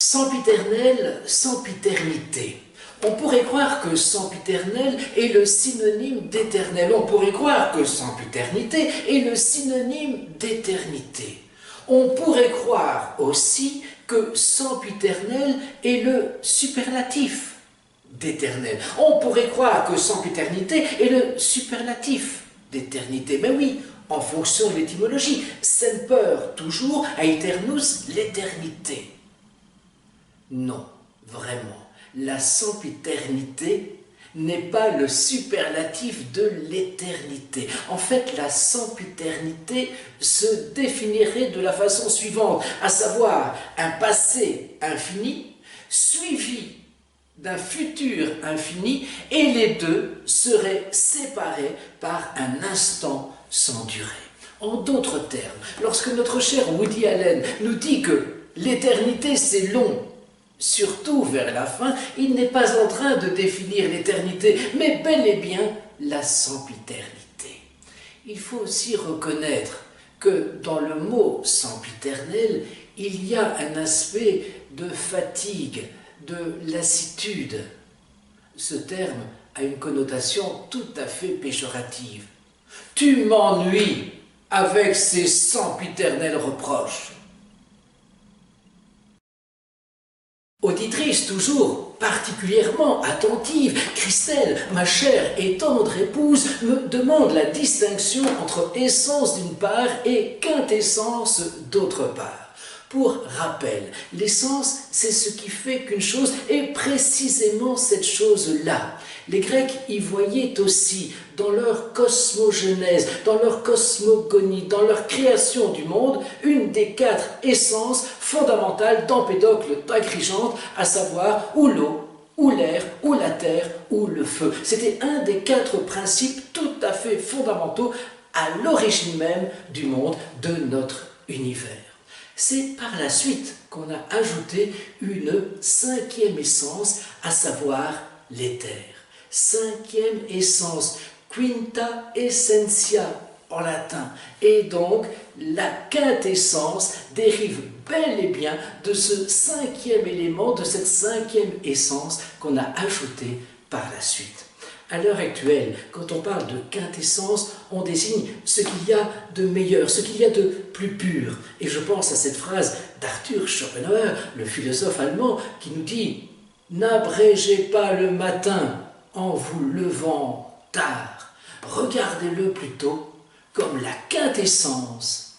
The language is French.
Sempiternel, sempiternité. On pourrait croire que sempiternel est le synonyme d'éternel. On pourrait croire que sempiternité est le synonyme d'éternité. On pourrait croire aussi que sempiternel est le superlatif d'éternel. On pourrait croire que sempiternité est le superlatif d'éternité. Mais oui, en fonction de l'étymologie, semper, toujours, aeternus, l'éternité. Non, vraiment, la sempiternité n'est pas le superlatif de l'éternité. En fait, la sempiternité se définirait de la façon suivante, à savoir un passé infini suivi d'un futur infini, et les deux seraient séparés par un instant sans durée. En d'autres termes, lorsque notre cher Woody Allen nous dit que l'éternité c'est long, surtout vers la fin, il n'est pas en train de définir l'éternité, mais bel et bien la sempiternité. Il faut aussi reconnaître que dans le mot sempiternel, il y a un aspect de fatigue, de lassitude. Ce terme a une connotation tout à fait péjorative. Tu m'ennuies avec ces sempiternels reproches. Auditrice toujours particulièrement attentive, Christelle, ma chère et tendre épouse, me demande la distinction entre essence d'une part et quintessence d'autre part. Pour rappel, l'essence, c'est ce qui fait qu'une chose est précisément cette chose-là. Les Grecs y voyaient aussi, dans leur cosmogenèse, dans leur cosmogonie, dans leur création du monde, une des quatre essences fondamentales d'Empédocle d'Agrigente, à savoir ou l'eau, ou l'air, ou la terre, ou le feu. C'était un des quatre principes tout à fait fondamentaux à l'origine même du monde, de notre univers. C'est par la suite qu'on a ajouté une cinquième essence, à savoir l'éther. Cinquième essence, quinta essentia en latin. Et donc, la quintessence dérive bel et bien de ce cinquième élément, de cette cinquième essence qu'on a ajoutée par la suite. À l'heure actuelle, quand on parle de quintessence, on désigne ce qu'il y a de meilleur, ce qu'il y a de plus pur. Et je pense à cette phrase d'Arthur Schopenhauer, le philosophe allemand, qui nous dit « N'abrégez pas le matin en vous levant tard, regardez-le plutôt comme la quintessence